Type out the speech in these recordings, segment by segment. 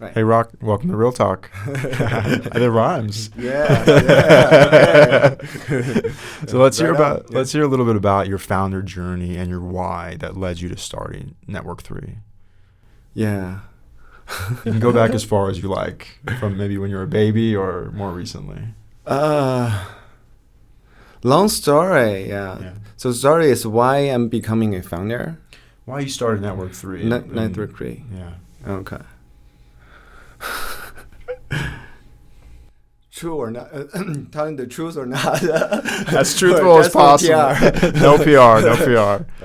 Right. Hey, Rock, welcome to Real Talk. It rhymes. Yeah. So let's hear Right on. let's hear a little bit about your founder journey and your why that led you to starting Network3. Yeah. You can go back as far as you like, from maybe when you were a baby or more recently. Long story. Yeah. So story is why I'm becoming a founder. Why you started Network3? Network3. Yeah. Okay. True or not? Telling the truth or not? As truthful as possible. No PR.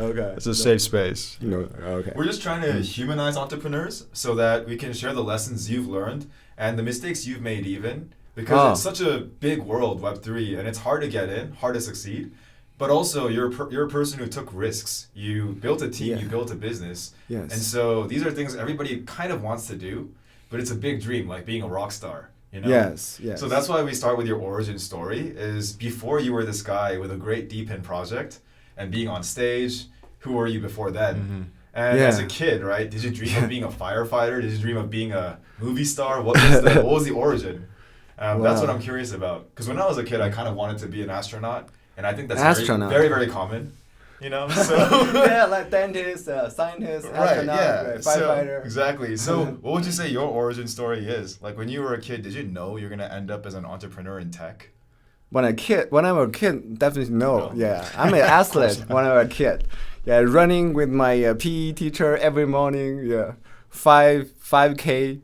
Okay. It's a safe space. Okay. We're just trying to humanize entrepreneurs so that we can share the lessons you've learned and the mistakes you've made even. Because it's such a big world, Web3, and it's hard to get in, hard to succeed. But also, you're a person who took risks. You built a team, you built a business. Yes. And so these are things everybody kind of wants to do, but it's a big dream, like being a rock star. You know? Yes. So that's why we start with your origin story, is before you were this guy with a great DePIN project and being on stage, who were you before then? Mm-hmm. And as a kid, right, did you dream of being a firefighter? Did you dream of being a movie star? What was the origin? That's what I'm curious about. Because when I was a kid, I kind of wanted to be an astronaut. And I think that's very, very common. You know? So yeah, like dentist, scientist, astronaut, firefighter. So, exactly. So what would you say your origin story is? Like when you were a kid, did you know you're going to end up as an entrepreneur in tech? When I was a kid, definitely no. Yeah, I'm an athlete when I was a kid. Yeah, running with my PE teacher every morning. Yeah, 5K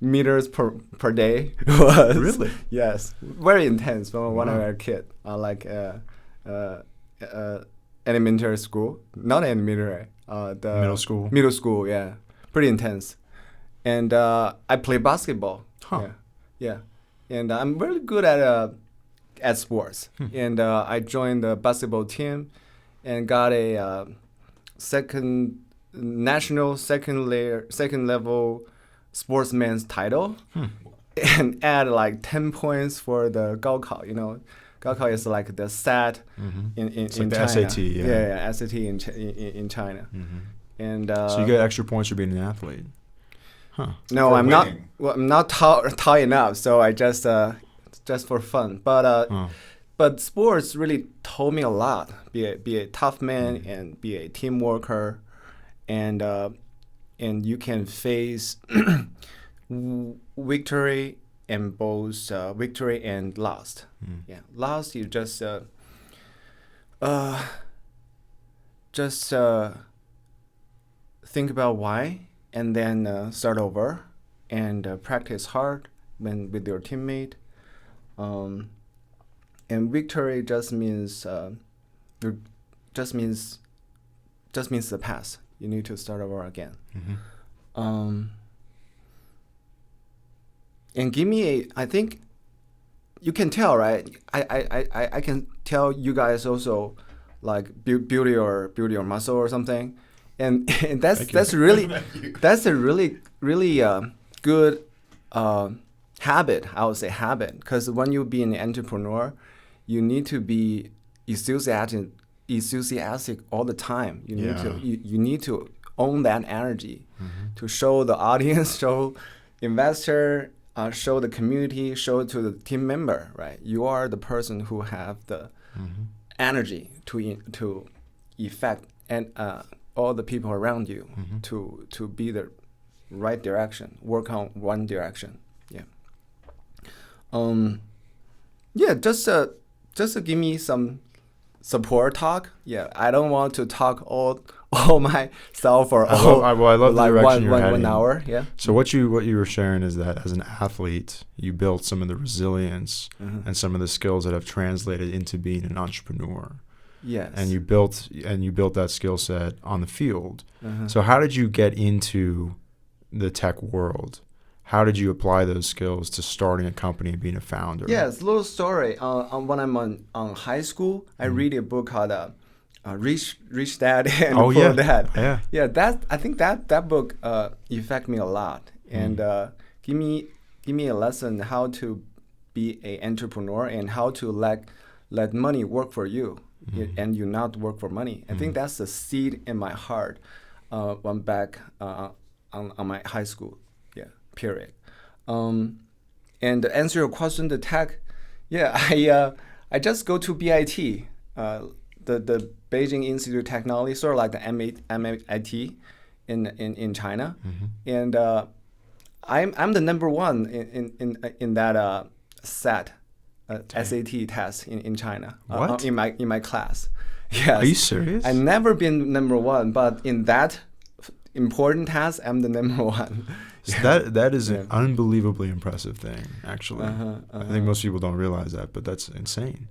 meters per day was Really? Yes, very intense when I was a kid. Like elementary school, not elementary. The middle school. Yeah, pretty intense. And I play basketball. Yeah, and I'm really good at sports. And I joined the basketball team and got a national second level sportsman's title, and add like 10 points for the 高考. You know, 高考 is like the SAT in China. SAT, yeah, SAT in China. And so you get extra points for being an athlete. No, I'm winning. I'm not tall enough, so I just for fun. But sports really taught me a lot. Be a tough man and be a team worker, and you can face victory and both victory and loss. Yeah, loss you just think about why, and then start over and practice hard with your teammate. And victory just means the past. You need to start over again. And give me I think you can tell, right? I can tell you guys also like build your muscle or something, and that's really good habit. I would say habit, because when you be an entrepreneur, you need to be enthusiastic all the time. You need to own that energy to show the audience, show investor, show the community, show to the team member, right? You are the person who have the energy to affect and all the people around you to be the right direction, work on one direction. Just to give me some support talk. Yeah, I don't want to talk all myself for I love the direction you're heading. 1 hour. Yeah. So what you were sharing is that as an athlete, you built some of the resilience and some of the skills that have translated into being an entrepreneur. Yes. And you built that skill set on the field. So how did you get into the tech world? How did you apply those skills to starting a company and being a founder? Yes, little story. When I'm on high school, I read a book called Rich Dad and Poor Dad. Yeah. I think that book affected me a lot, and give me a lesson how to be an entrepreneur and how to let money work for you, and you not work for money. I think that's the seed in my heart when back on my high school period. And to answer your question, the tech, I just go to BIT, the Beijing Institute of Technology, sort of like the MIT in China, and I'm the number one in that SAT SAT test in China. What? In my class. Yes. Are you serious? I've never been number one, but in that important task, I'm the number one. So that is an unbelievably impressive thing, actually. I think most people don't realize that, but that's insane.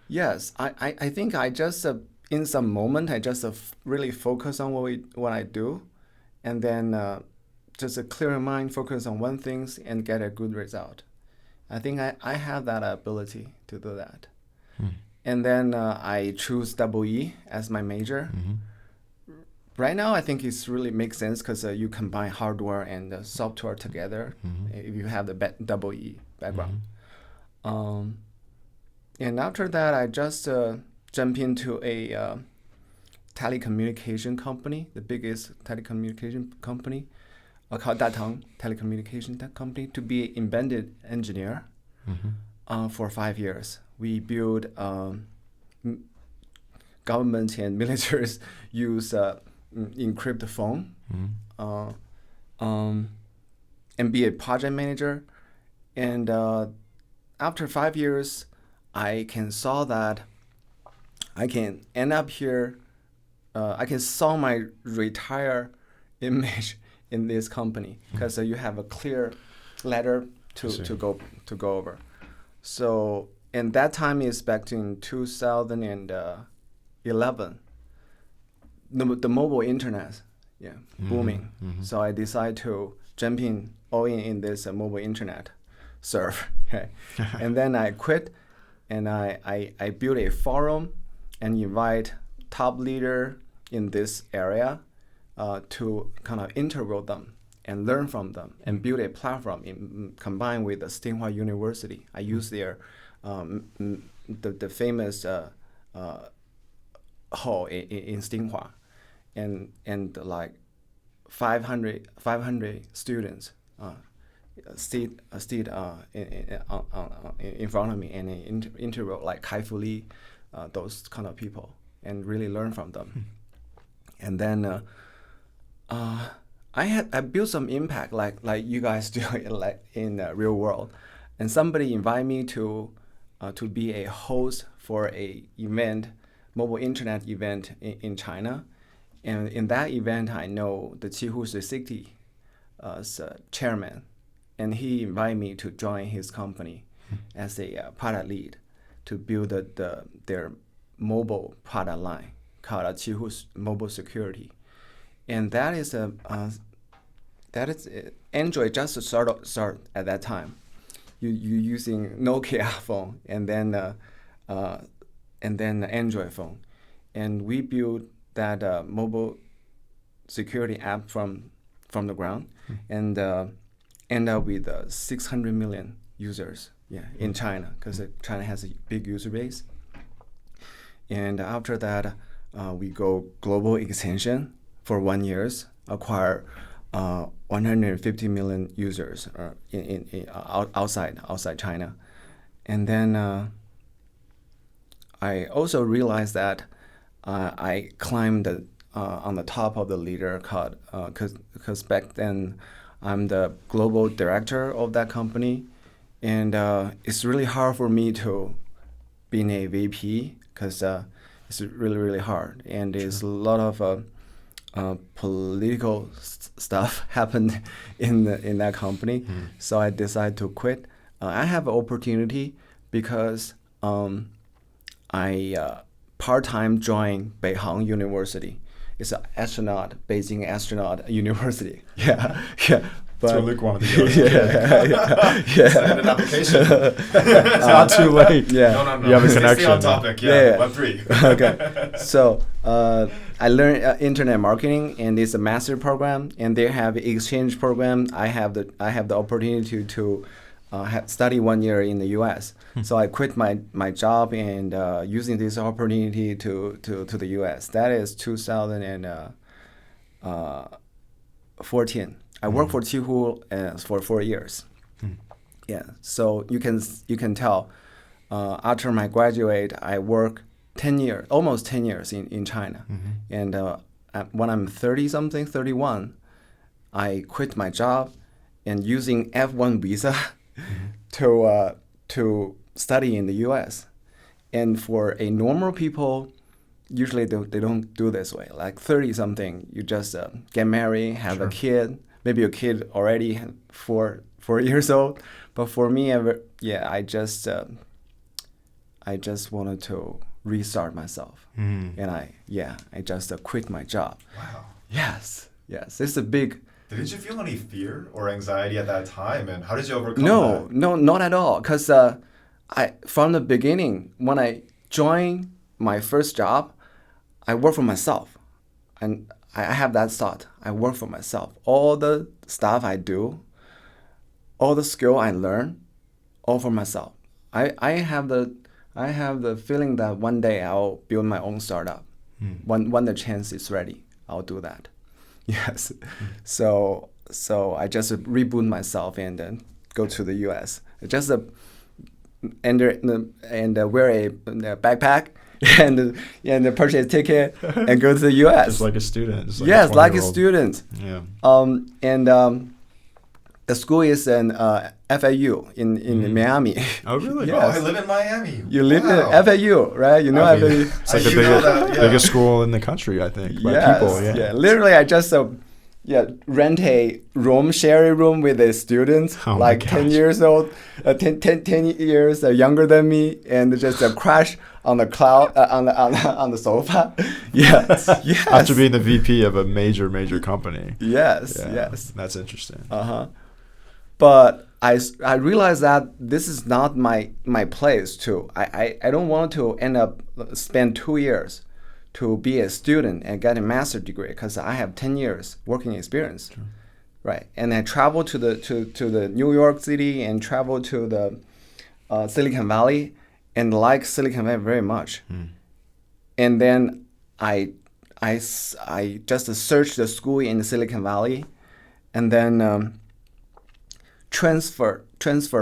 Yes, I think I just in some moment I just really focus on what I do, and then just a clear mind, focus on one thing and get a good result. I think I have that ability to do that. And then I choose EE as my major. Right now, I think it's really makes sense because you combine hardware and software together if you have the EE background. And after that, I just jump into a telecommunication company, the biggest telecommunication company, called Datang Telecommunication Company, to be an embedded engineer for 5 years. We build government and militaries use encrypt phone and be a project manager. And after 5 years, I can saw that I can end up here. I can saw my retire image in this company because you have a clear ladder to go over. So, and that time is back in 2011. The mobile internet, booming. So I decided to jump all in this mobile internet surf. Okay. And then I quit, and I built a forum and invite top leader in this area to kind of interview them and learn from them and build a platform combined with the Tsinghua University. I use their the famous hall in Tsinghua, and like 500 students sit in front of me and interview like Kai-Fu Lee, those kind of people, and really learn from them. And then I built some impact like you guys do in the real world, and somebody invited me to be a host for a mobile internet event in China. And in that event, I know the Qihoo 360 chairman, and he invited me to join his company as a product lead to build their mobile product line called Qihoo Mobile Security. And that is Android just start at that time. You using Nokia phone and then Android phone, and we built that mobile security app from the ground, and end up with 600 million users in China, because China has a big user base. And after that, we go global extension for 1 year, acquire 150 million users outside China. And then I also realized that I climbed on the top of the leader card, because back then I'm the global director of that company, and it's really hard for me to be a VP because it's really, really hard, and there's a lot of political stuff happened in that company. So I decided to quit. I have an opportunity because I part-time joined Beihang University. It's an Beijing astronaut university. But so Luke wanted to go. Send an application. It's not too late. No. You have a connection. Stay on topic. Web3. Okay. So I learned internet marketing, and it's a master program, and they have exchange program. I have the opportunity to study 1 year in the U.S. So I quit my job and using this opportunity to the U.S. That is 2014. I worked for Qihoo for 4 years. Yeah, so you can tell. After my graduate, I work 10 years, almost 10 years in China. And when I'm 30-something, 31, I quit my job and using F1 visa to study in the U.S. And for a normal people, usually they don't do this way. Like 30-something, you just get married, have a kid. Maybe your kid already 4 years old. But for me, I just wanted to restart myself. And I just quit my job. Wow. Yes. It's a big... Did you feel any fear or anxiety at that time? And how did you overcome that? No, not at all. Because from the beginning, when I joined my first job, I work for myself. And I have that thought. I work for myself. All the stuff I do, all the skill I learn, all for myself. I have the feeling that one day I'll build my own startup. When the chance is ready, I'll do that. Yes. So I just reboot myself and then go to the U.S. Just and wear a backpack and purchase a ticket and go to the U.S. Just like a student. Just like yes, like a 20-year-old. student. Yeah. The school is in FAU in Miami. Oh, really? Yes. Oh, I live in Miami. You live in FAU, right? You know I mean, FAU. it's like the biggest school in the country, I think, by people. Yeah. Literally, I just rent a sharing room with a student, Oh like my 10 gosh. years old, 10 years younger than me, and just crash on the cloud on the sofa. Yes. After being the VP of a major company. Yes. Yeah, Yes. That's interesting. But I realized that this is not my place too. I don't want to end up spend 2 years to be a student and get a master's degree because I have 10 years working experience. Sure. Right. And I travel to the New York City and travel to the Silicon Valley and like Silicon Valley very much. And then I just searched the school in Silicon Valley and then transfer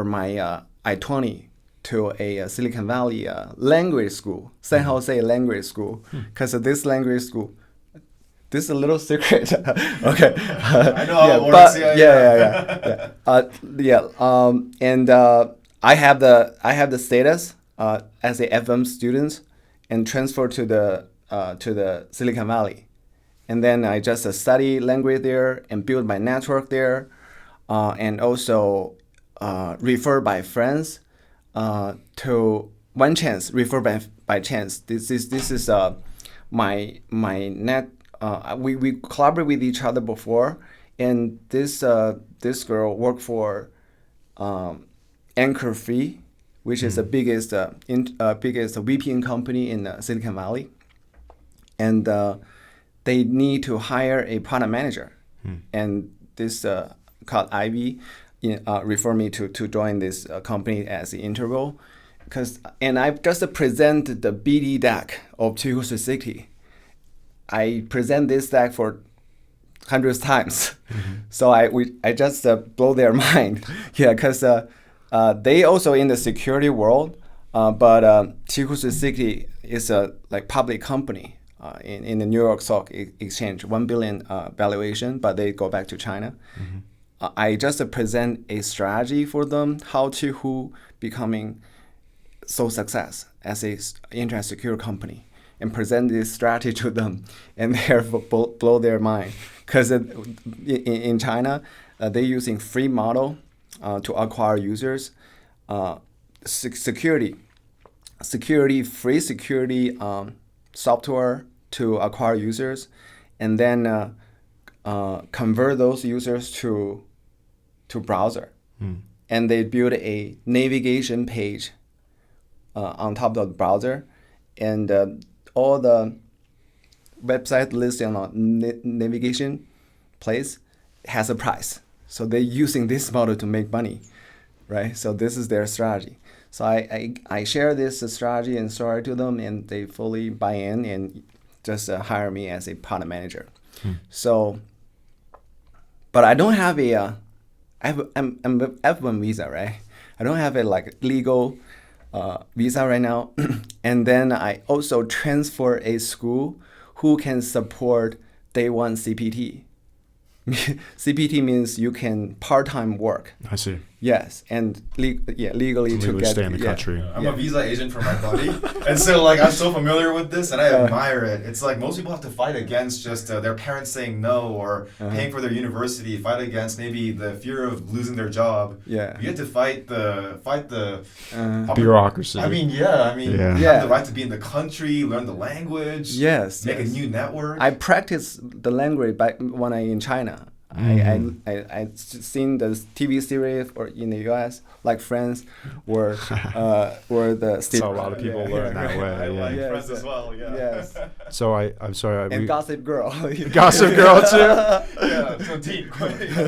my I-20 to a Silicon Valley language school, San Jose language school, because this language school, this is a little secret. Okay. I know how it works. And I have the status as a FM student and transfer to the Silicon Valley, and then I just study language there and build my network there. And also refer by friends to one chance. Refer by chance. This is my net. We collaborate with each other before, and this girl worked for Anchor3, which is the biggest VPN company in Silicon Valley, and they need to hire a product manager, and this. Called Ivy, refer me to join this company as the interval, and I just presented the BD deck of 360. I present this deck for hundreds times, so I just blow their mind, because they also in the security world, but 360 is a like public company in the New York Stock Exchange, 1 billion valuation, but they go back to China. I just present a strategy for them, how to becoming so success as a internet security company, and present this strategy to them, and they blow their mind. Because in China, they're using free model to acquire users, free security software to acquire users, and then convert those users to browser. And they build a navigation page on top of the browser, and all the website listed on navigation place has a price. So they're using this model to make money, right? So this is their strategy. So I share this strategy and story to them, and they fully buy in and just hire me as a product manager. So but I don't have I'm F1 visa, right? I don't have a like legal visa right now. And then I also transfer a school who can support day one CPT. CPT means you can part-time work. I see. Yes, and legally to get stay in the country. I'm a visa agent for my buddy, and so like I'm so familiar with this, and I admire it. It's like most people have to fight against just their parents saying no or paying for their university, fight against maybe the fear of losing their job. Yeah, you have to fight the bureaucracy. I mean, you have the right to be in the country, learn the language. Yes, make a new network. I practice the language when I in China. I seen the TV series or in the U.S. like Friends, where the so a lot of people learn that way. I like Friends as well. Yeah. Yes. So I'm sorry. And Gossip Girl. Gossip Girl too. Yeah. So deep.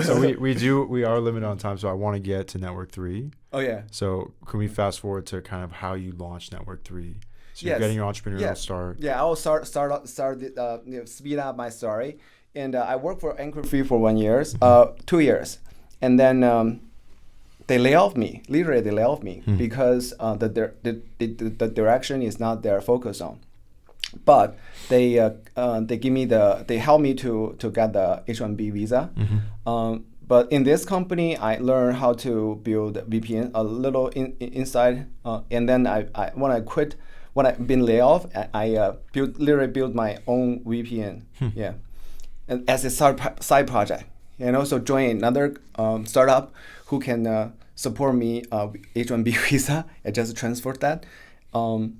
So we are limited on time. So I want to get to Network3. Oh yeah. So can we fast forward to kind of how you launched Network3? So you're getting your entrepreneurial start. Yeah, I will start speed up my story. And I worked for Entrepreneurial for 1 year, 2 years. And then they lay off me. Literally, they lay off me because the direction is not their focus on. But they help me to get the H-1B visa. But in this company, I learned how to build VPN a little inside. And then when I quit, when I've been laid off, I literally built my own VPN. Yeah. And as a side project, and also join another startup who can support me H-1B visa. I just transferred that, and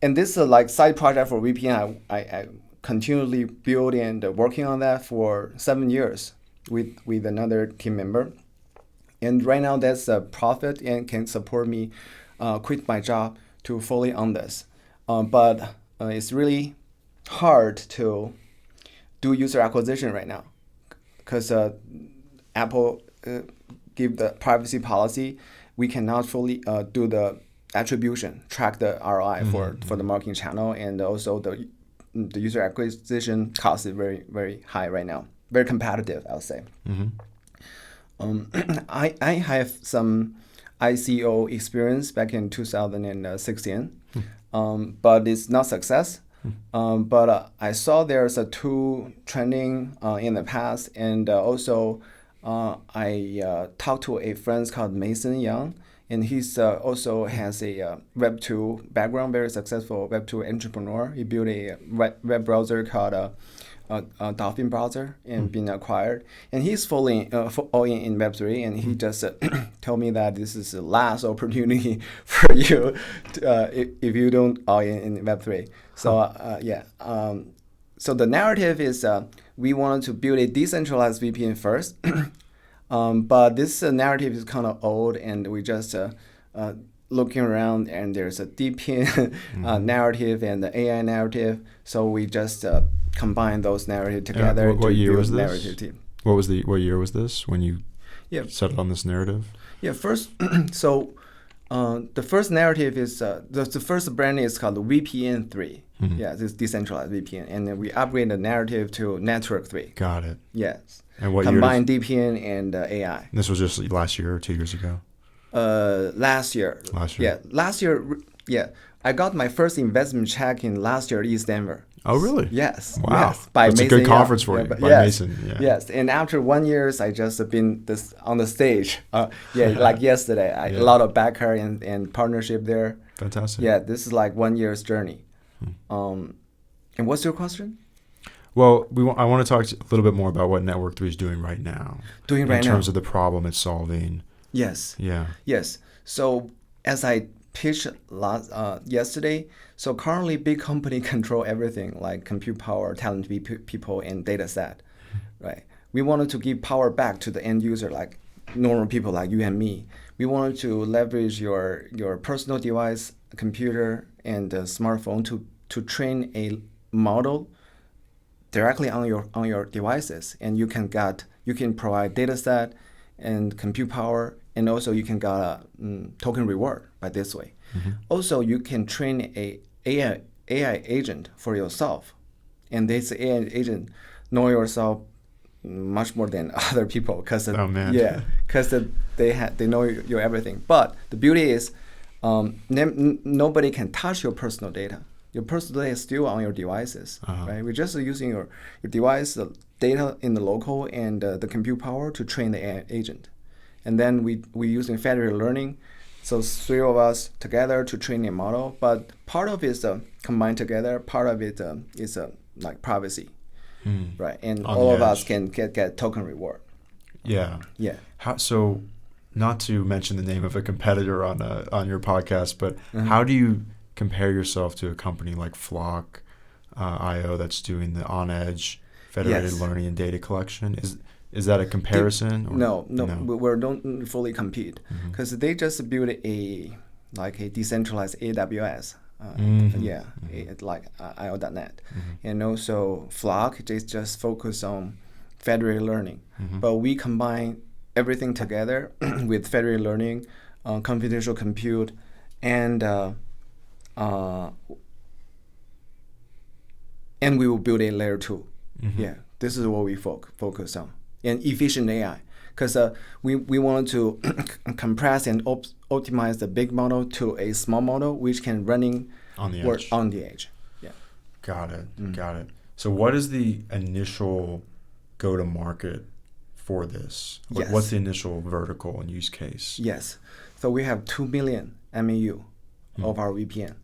this is like side project for VPN. I continually build and working on that for 7 years with another team member, and right now that's a profit and can support me quit my job to fully on this, but it's really hard to do user acquisition right now because Apple give the privacy policy. We cannot fully do the attribution, track the ROI for the marketing channel, and also the user acquisition cost is very, very high right now. Very competitive, I would say. I have some ICO experience back in 2016, but it's not success. But I saw there's a tool trending in the past, and also I talked to a friend called Mason Young, and he's also has a Web2 background, very successful Web2 entrepreneur. He built a web browser called Dolphin browser and been acquired, and he's fully all in Web3, and he just told me that this is the last opportunity for you if you don't all in Web3. So so the narrative is we wanted to build a decentralized VPN first, but this narrative is kind of old, and we just looking around, and there's a DePIN narrative and the AI narrative, so we just combine those narratives together. What year was this? Narrative team. What year was this when you settled on this narrative? Yeah, first, so the first narrative is the first brand is called VPN3. Yeah, this decentralized VPN, and then we upgrade the narrative to Network3. Got it. Yes. And what combine DePIN and AI. This was just last year or 2 years ago. Last year. Yeah, last year. Yeah, I got my first investment check in last year at ETHDenver. Oh, really? Yes. Wow. Yes, by That's Mason, a good conference for you. By Mason. Yeah. Yes, and after 1 year, I just been on the stage. Like yesterday, a lot of backer and partnership there. Fantastic. Yeah, this is like 1 year's journey. And what's your question? Well, I want to talk a little bit more about what Network3 is doing right now. In terms of the problem it's solving. Yes. Yeah. Yes. So as I pitched yesterday, so currently big company control everything like compute power, talent people, and data set, right? We wanted to give power back to the end user, like normal people like you and me. We wanted to leverage your personal device, computer, and smartphone to train a model directly on your devices, and you can provide data set and compute power, and also you can get a token reward by this way. Also, you can train a AI agent for yourself, and this AI agent know yourself much more than other people because Oh, man. yeah, because they know your everything. But the beauty is nobody can touch your personal data. Your personal data is still on your devices, right? We're just using your device, the data in the local, and the compute power to train the AI agent. And then we're using Federated Learning, so 3 of us together to train a model. But part of it is combined together. Part of it is like privacy, right? And On all the of us edge. can get token reward. Yeah. Yeah. So, not to mention the name of a competitor on your podcast, but how do you compare yourself to a company like Flock IO that's doing the on-edge federated learning and data collection? Is that a comparison? No, we don't fully compete because they just built a decentralized AWS. Like IO.net. And also Flock, they just focus on federated learning. But we combine everything together with federated learning, computational compute, and we will build a layer 2. Yeah, this is what we focus on. And efficient AI, because we wanted to compress and optimize the big model to a small model, which can running on the work edge. on the edge. Yeah. Got it. So what is the initial go-to-market for this? Yes. What's the initial vertical and use case? Yes. So we have 2 million MAU of our VPN.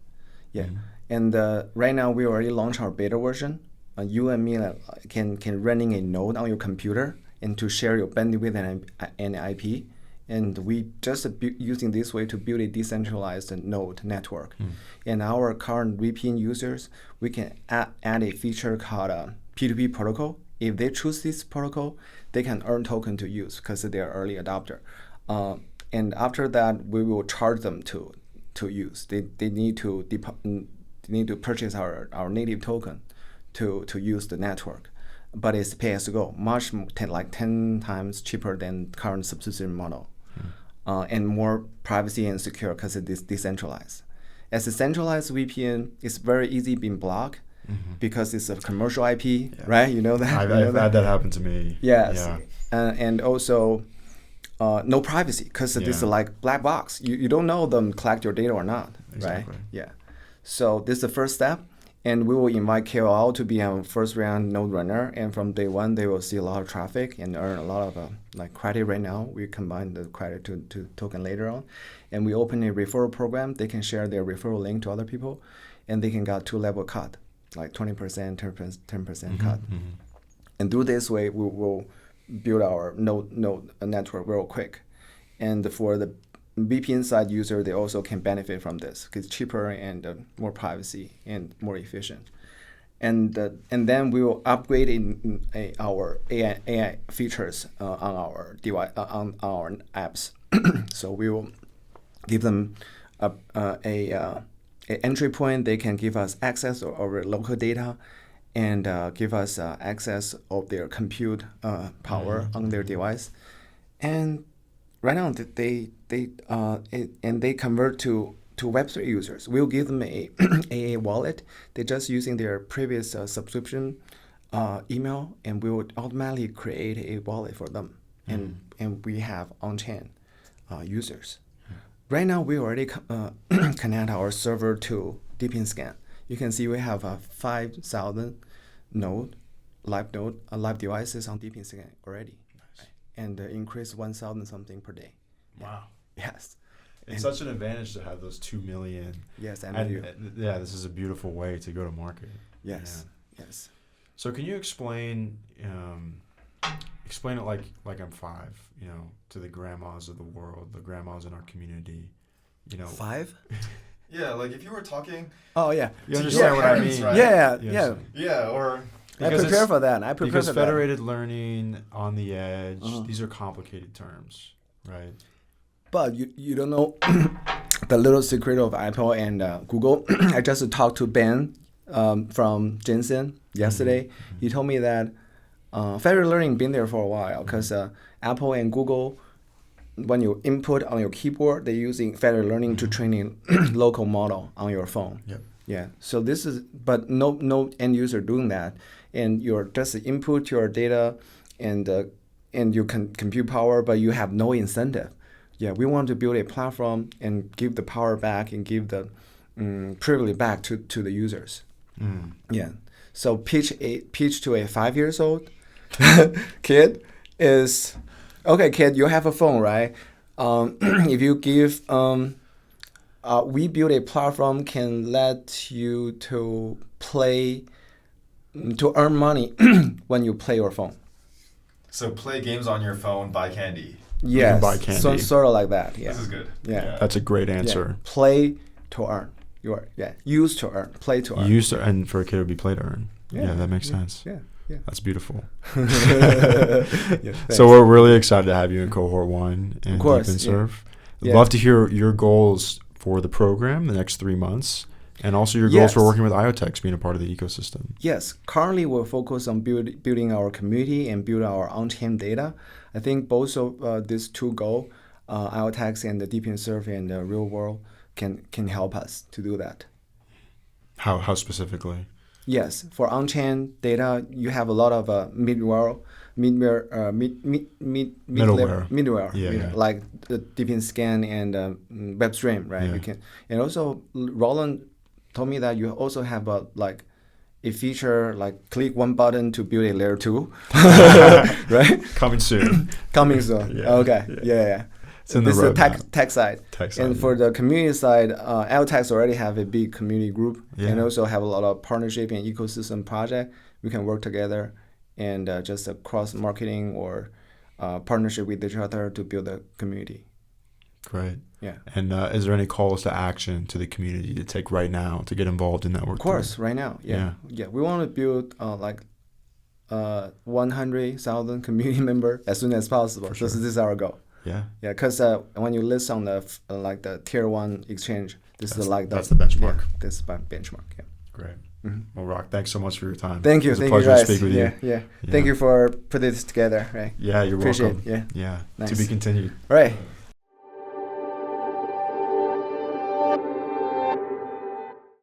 Yeah. And right now we already launched our beta version. You and me can running a node on your computer and to share your bandwidth and IP. And we just using this way to build a decentralized node network. And our current VPN users, we can add a feature called P2P protocol. If they choose this protocol, they can earn token to use because they are early adopter. And after that, we will charge them to use. They need to purchase our native token to use the network. But it's pay as you go, much like 10 times cheaper than current subscription model, and more privacy and secure because it is decentralized. As a centralized VPN, it's very easy being blocked because it's a commercial IP, right? You know that. I've had that happen to me. Yes, Yeah. And also no privacy because this is like black box. You don't know them collect your data or not, Exactly. right? Yeah. So this is the first step. And we will invite KOL to be on first round node runner. And from day one, they will see a lot of traffic and earn a lot of credit right now. We combine the credit to token later on. And we open a referral program. They can share their referral link to other people. And they can get 2-level cut, like 20%, 10% cut. And through this way, we will build our node network real quick. And for the VPN side user, they also can benefit from this because it's cheaper and more privacy and more efficient. And then we will upgrade our AI features on our device on our apps. So we will give them a entry point. They can give us access over local data, and give us access of their compute power on their device. And right now, they convert to Web3 users. We'll give them a wallet. They're just using their previous subscription email, and we will automatically create a wallet for them. And we have on-chain users. Right now, we already connect our server to DePIN scan. You can see we have 5,000 live devices on DePIN scan already. And increase 1,000 something per day. Wow. Yes. It's such an advantage to have those 2 million. Yes, and this is a beautiful way to go to market. Yes. Yeah. Yes. So can you explain it like I'm 5, to the grandmas of the world, the grandmas in our community, 5? Yeah, like if you were talking. Oh yeah. You understand what I mean? Right? Yeah. Yeah, or. I prepare for that. Because federated learning, on the edge, these are complicated terms, right? But you don't know the little secret of Apple and Google. I just talked to Ben from Jensen yesterday. He told me that federated learning been there for a while because Apple and Google, when you input on your keyboard, they're using federated learning to train a local model on your phone. Yep. Yeah. So but no end user doing that. And you're just input your data and you can compute power, but you have no incentive. Yeah, we want to build a platform and give the power back and give the privilege back to the users. Yeah. So pitch to a 5 years old kid is, okay, kid, you have a phone, right? If you give, we build a platform can let you to play, to earn money when you play your phone. So play games on your phone, buy candy. Yes, buy candy. So sort of like that. Yeah. This is good. Yeah. That's a great answer. Yeah. Play to earn. Use to earn. Play to earn. Use to, and for a kid it would be play to earn. Yeah, that makes sense. Yeah. Yeah. That's beautiful. Yeah, so we're really excited to have you in Cohort 1 and DePIN Surf. Yeah. Love to hear your goals for the program the next 3 months, and also your goals for working with IoTeX, being a part of the ecosystem. Yes. Currently, we're focused on building our community and build our on-chain data. I think both of these two goals, IoTeX and the DePIN Surf and the real world, can help us to do that. How specifically? Yes, for on-chain data, you have a lot of middleware, like the DePIN scan and WebStream, right? Yeah. You can, and also Roland told me that you also have a feature like click one button to build a layer 2, right? Coming soon. Coming soon. Yeah. Okay. Yeah. It's in the this is the roadmap. tech side. And for the community side, IoTeX already have a big community group and also have a lot of partnership and ecosystem project. We can work together and just cross marketing or partnership with each other to build a community. Great. Yeah. And is there any calls to action to the community to take right now to get involved in Network3? Of course, right now. Yeah. We want to build 100,000 community member as soon as possible. So this is our goal. Yeah. Yeah, because when you list on the the tier 1 exchange, that's the benchmark. Yeah, this is the benchmark. Yeah. Great. Well, Rock, thanks so much for your time. Thank you. It was a Thank pleasure you guys. to speak with you. Yeah. Thank you for putting this together. Right. Yeah, you're Appreciate welcome. it. Yeah. Yeah. Nice. To be continued. Right.